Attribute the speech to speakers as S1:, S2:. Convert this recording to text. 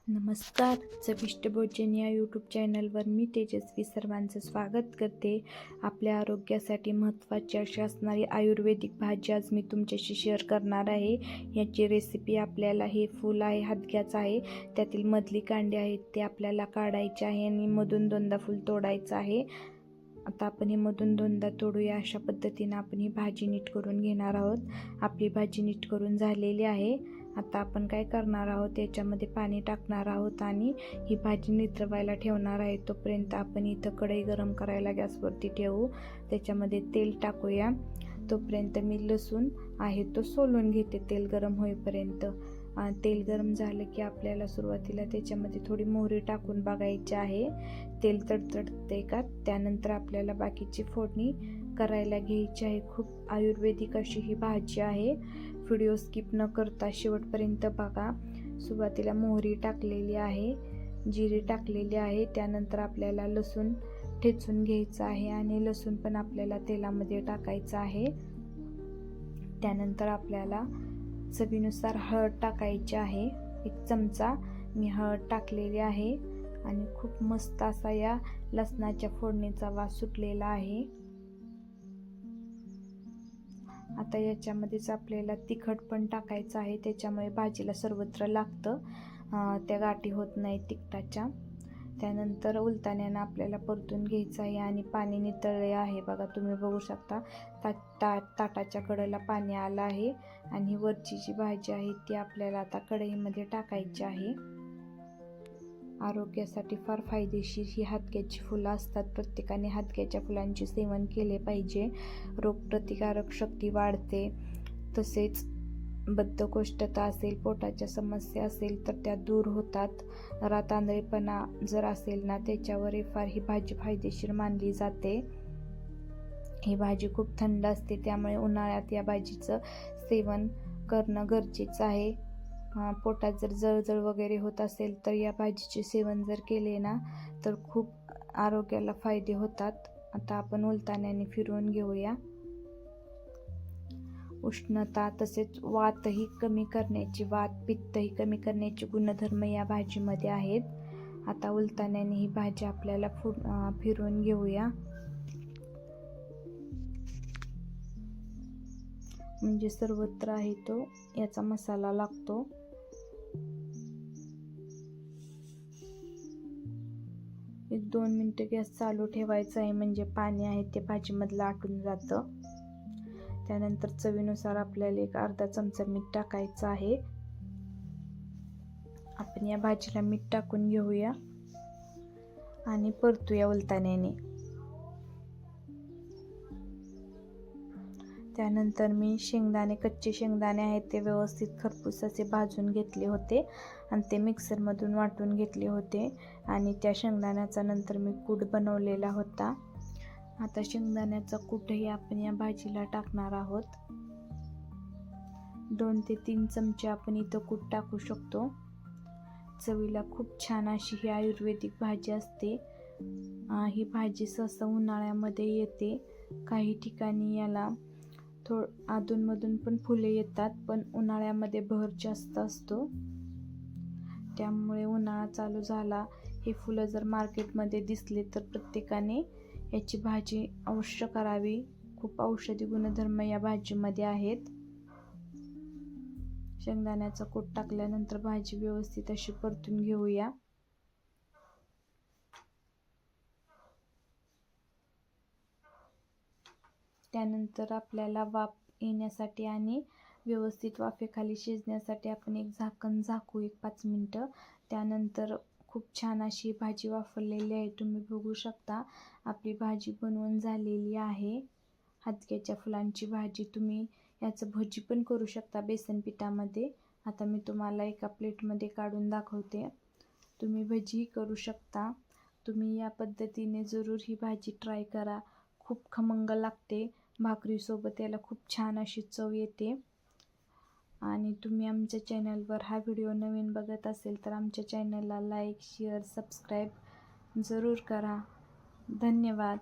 S1: नमस्कार. चविष्ट भोजन या यूट्यूब चॅनलवर मी तेजस्वी सर्वांचं स्वागत करते. आपल्या आरोग्यासाठी महत्त्वाची अशी असणारी आयुर्वेदिक भाजी आज मी तुमच्याशी शेअर करणार आहे. याची रेसिपी आपल्याला हे फूल आहे हादग्याचं आहे, त्यातील मधली कांडी आहेत ते आपल्याला काढायचे आहे आणि मधून दोनदा फूल तोडायचं आहे. आता आपण हे मधून दोनदा तोडूया. अशा पद्धतीनं आपण ही भाजी नीट करून घेणार आहोत. आपली भाजी नीट करून झालेली आहे. आता आपण काय करणार आहोत, याच्यामध्ये पाणी टाकणार आहोत आणि ही भाजी नितळवायला ठेवणार आहे. तोपर्यंत आपण इथं कढई गरम करायला गॅसवरती ठेवू. त्याच्यामध्ये तेल टाकूया. तोपर्यंत मी लसूण आहे तो सोलून घेते तेल गरम होईपर्यंत. तेल गरम झालं की आपल्याला सुरुवातीला त्याच्यामध्ये थोडी मोहरी टाकून बघायची आहे तेल तडतडते का. त्यानंतर आपल्याला बाकीची फोडणी करायला घ्यायची आहे. खूप आयुर्वेदिक अशी ही भाजी आहे. व्हिडिओ स्किप न करता शेवटपर्यंत बघा. सुरुवातीला मोहरी टाकलेली आहे, जिरे टाकलेली आहे. त्यानंतर आपल्याला लसूण ठेचून घ्यायचं आहे आणि लसूण पण आपल्याला तेलामध्ये टाकायचं आहे. त्यानंतर आपल्याला चवीनुसार हळद टाकायची आहे. 1 चमचा मी हळद टाकलेली आहे आणि खूप मस्त असा या लसणाच्या फोडणीचा वास सुटलेला आहे. आता याच्यामध्येच आपल्याला तिखट पण टाकायचं आहे, त्याच्यामुळे भाजीला सर्वत्र लागतं, त्या गाठी होत नाही तिखटाच्या. त्यानंतर उलताण्यानं आपल्याला परतून घ्यायचं आहे आणि पाणी नितळले आहे बघा, तुम्ही बघू शकता. ताटाच्या कडेला पाणी आलं आहे आणि वरची जी भाजी आहे ती आपल्याला आता कढईमध्ये टाकायची आहे. आरोग्यासाठी फार फायदेशीर ही हादग्याची फुलं असतात. प्रत्येकाने हादग्याच्या फुलांचे सेवन केले पाहिजे. रोगप्रतिकारक शक्ती वाढते. तसेच बद्धकोष्ठता असेल, पोटाच्या समस्या असेल तर त्या दूर होतात. रातांधळेपणा जर असेल ना, त्याच्यावर फार ही भाजी फायदेशीर मानली जाते. ही भाजी खूप थंड असते, त्यामुळे उन्हाळ्यात या भाजीचं सेवन करणं गरजेचं आहे. पोटात जर जळजळ वगैरे होत असेल तर या भाजीचे सेवन जर केले ना तर खूप आरोग्याला फायदे होतात. आता आपण उलताण्याने फिरवून घेऊया. उष्णता तसेच वातही कमी करण्याची, पित्तही कमी करण्याचे गुणधर्म या भाजीमध्ये आहेत. आता उलताण्याने ही भाजी आपल्याला फिरवून घेऊया, म्हणजे सर्वत्र आहे तो याचा मसाला लागतो. एक 2 मिनिटं गॅस चालू ठेवायचा आहे, म्हणजे पाणी आहे ते भाजीमधलं आटून जातं. त्यानंतर चवीनुसार आपल्याला 1 अर्धा चमचा मीठ टाकायचं आहे. आपण या भाजीला मीठ टाकून घेऊया आणि परतूया उलताण्याने. त्यानंतर मी कच्चे शेंगदाणे आहेत ते व्यवस्थित खरपूस असे भाजून घेतले होते आणि ते मिक्सरमधून वाटून घेतले होते आणि त्या शेंगदाण्याचा नंतर मी कूट बनवलेला होता. आता शेंगदाण्याचा कूटही आपण या भाजीला टाकणार आहोत. 2 ते 3 चमचे आपण इथं कूट टाकू शकतो. चवीला खूप छान अशी ही आयुर्वेदिक भाजी असते. ही भाजी सहसा उन्हाळ्यामध्ये येते. काही ठिकाणी याला अधूनमधून पण फुले येतात, पण उन्हाळ्यामध्ये बहर जास्त असतो. त्यामुळे उन्हाळा चालू झाला, हे फुलं जर मार्केटमध्ये दिसले तर प्रत्येकाने याची भाजी अवश्य करावी. खूप औषधी गुणधर्म या भाजीमध्ये आहेत. शेंगदाण्याचा कूट टाकल्यानंतर भाजी व्यवस्थित अशी परतून घेऊया. त्यानंतर आपल्याला वाफ येण्यासाठी आणि व्यवस्थित वाफेखाली शिजण्यासाठी आपण एक झाकण झाकू 1-5 मिनटं. त्यानंतर खूप छान अशी भाजी वाफरलेली आहे. तुम्ही बघू शकता आपली भाजी बनवून झालेली आहे. हादग्याच्या फुलांची भाजी. तुम्ही याचं भजी पण करू शकता बेसन पिठामध्ये. आता मी तुम्हाला एका प्लेटमध्ये काढून दाखवते. तुम्ही भजीही करू शकता. तुम्ही या पद्धतीने जरूर ही भाजी ट्राय करा. खूप खमंग लागते. भाकरीसोबत याला खूप छान अशी चव येते. आणि तुम्ही आमच्या चॅनलवर हा व्हिडिओ नवीन बघत असेल तर आमच्या चॅनलला लाईक, शेअर, सबस्क्राईब जरूर करा. धन्यवाद.